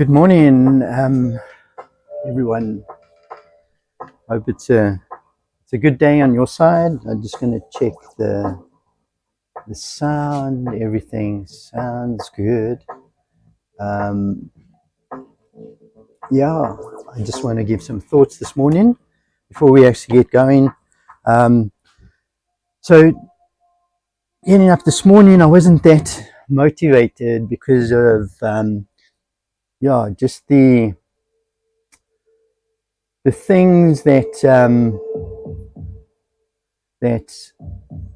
Good morning, everyone. Hope it's a good day on your side. I'm just going to check the sound. Everything sounds good. Yeah, I just want to give some thoughts this morning before we actually get going. So getting up this morning, I wasn't that motivated because of just the things that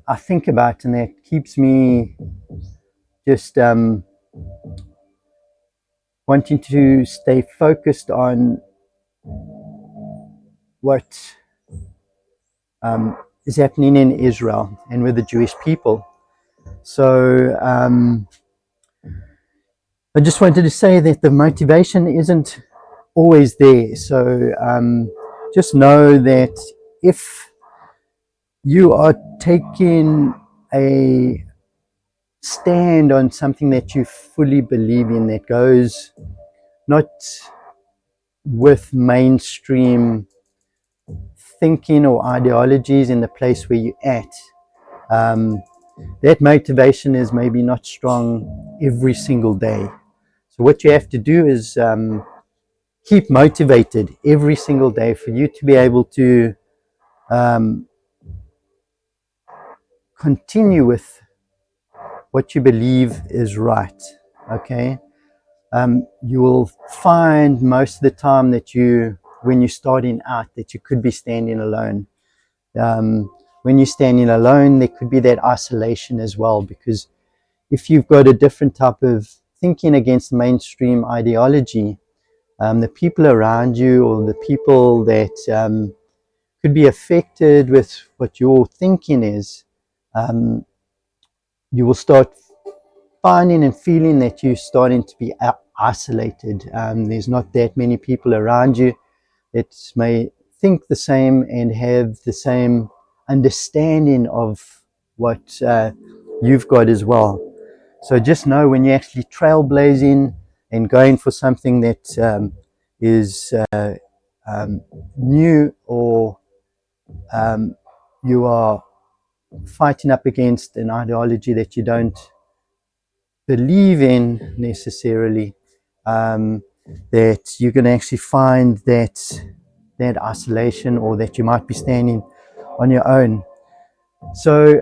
I think about, and that keeps me just wanting to stay focused on what is happening in Israel and with the Jewish people. So I just wanted to say that the motivation isn't always there. So just know that if you are taking a stand on something that you fully believe in, that goes not with mainstream thinking or ideologies in the place where you're at, that motivation is maybe not strong every single day. So what you have to do is keep motivated every single day for you to be able to continue with what you believe is right. Okay, you will find most of the time that when you're starting out, that you could be standing alone. When you're standing alone, there could be that isolation as well, because if you've got a different type of thinking against mainstream ideology, the people around you, or the people that could be affected with what your thinking is, you will start finding and feeling that you're starting to be isolated. There's not that many people around you that may think the same and have the same understanding of what you've got as well. So just know, when you're actually trailblazing and going for something that is new, or you are fighting up against an ideology that you don't believe in necessarily, that you're going to actually find that isolation, or that you might be standing on your own. So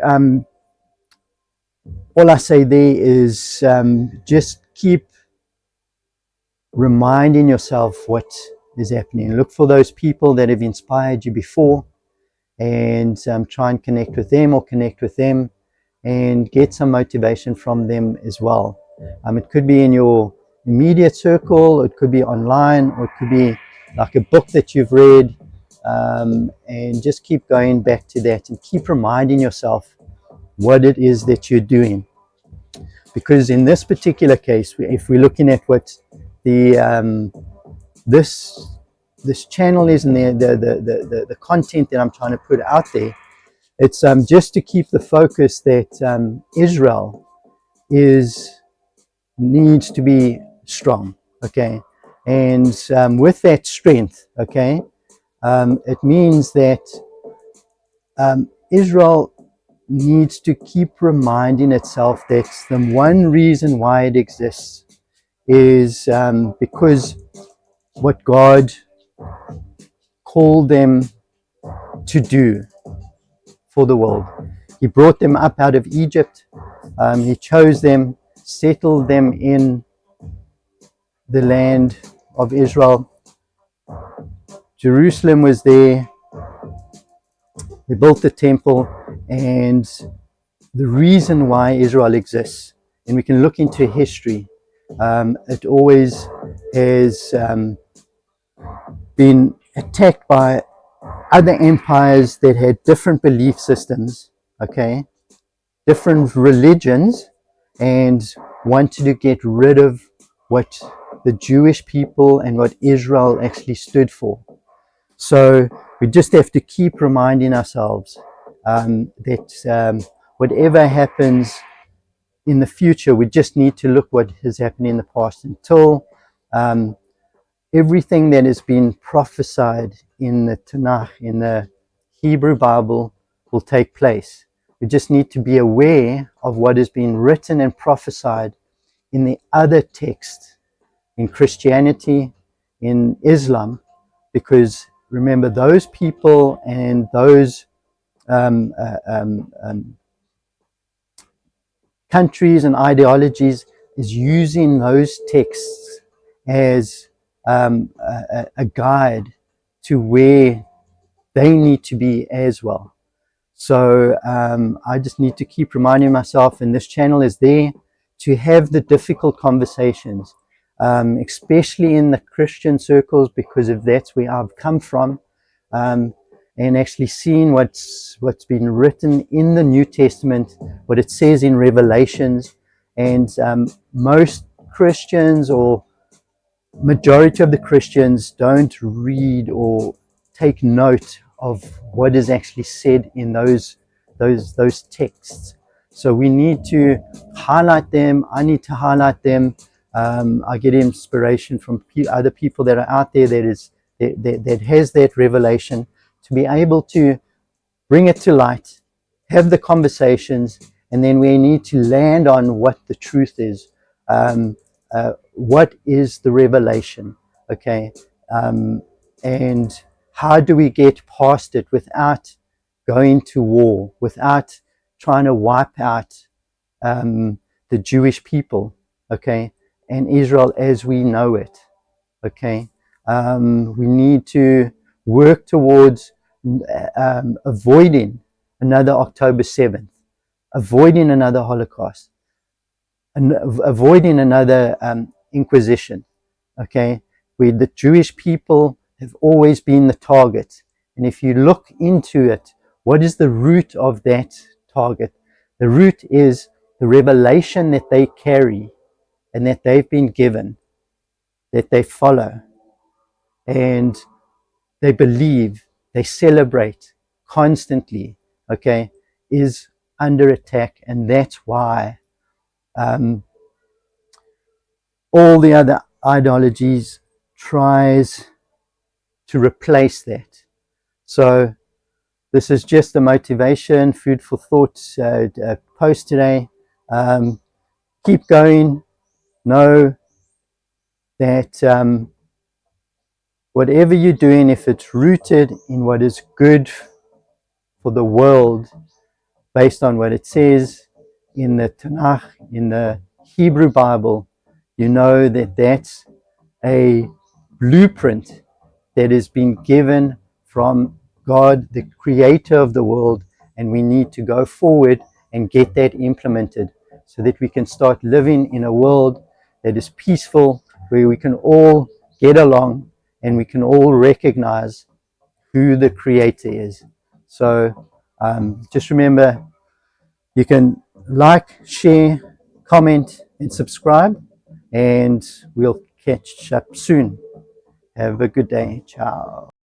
all I say there is just keep reminding yourself what is happening. Look for those people that have inspired you before, and try and connect with them, and get some motivation from them as well. It could be in your immediate circle, it could be online, or it could be like a book that you've read, and just keep going back to that and keep reminding yourself what it is that you're doing. Because in this particular case, if we're looking at what the this channel is, and the content that I'm trying to put out there, it's just to keep the focus that Israel needs to be strong, okay? And with that strength, okay, it means that Israel needs to keep reminding itself that the one reason why it exists is because what God called them to do for the world. He brought them up out of Egypt. He chose them, settled them in the land of Israel. Jerusalem was there. They built the temple, and the reason why Israel exists, and we can look into history, it always has been attacked by other empires that had different belief systems, okay, different religions, and wanted to get rid of what the Jewish people and what Israel actually stood for. So we just have to keep reminding ourselves that whatever happens in the future, we just need to look what has happened in the past. Until Everything that has been prophesied in the Tanakh, in the Hebrew Bible, will take place. We just need to be aware of what has been written and prophesied in the other texts, in Christianity, in Islam, because remember, those people and those countries and ideologies is using those texts as a guide to where they need to be as well. So I just need to keep reminding myself, and this channel is there to have the difficult conversations, especially in the Christian circles, because if that's where I've come from, and actually seeing what's been written in the New Testament, what it says in Revelations, and most Christians, or majority of the Christians, don't read or take note of what is actually said in those texts. So we need to highlight them. I need to highlight them. I get inspiration from other people that are out there that has that revelation, to be able to bring it to light, have the conversations, and then we need to land on what the truth is. What is the revelation? Okay, and how do we get past it without going to war, without trying to wipe out the Jewish people, okay, and Israel as we know it, okay? We need to work towards avoiding another October 7th, avoiding another Holocaust, and avoiding another Inquisition, okay? Where the Jewish people have always been the target. And if you look into it, what is the root of that target? The root is the revelation that they carry and that they've been given, that they follow, and they believe, they celebrate constantly, okay, is under attack. And that's why all the other ideologies tries to replace that. So this is just a motivation, food for thought post today. Keep going. Know that whatever you're doing, if it's rooted in what is good for the world, based on what it says in the Tanakh, in the Hebrew Bible, you know that that's a blueprint that has been given from God, the creator of the world, and we need to go forward and get that implemented so that we can start living in a world that is peaceful, where we can all get along and we can all recognize who the creator is. So just remember, you can like, share, comment, and subscribe, and we'll catch up soon. Have a good day. Ciao.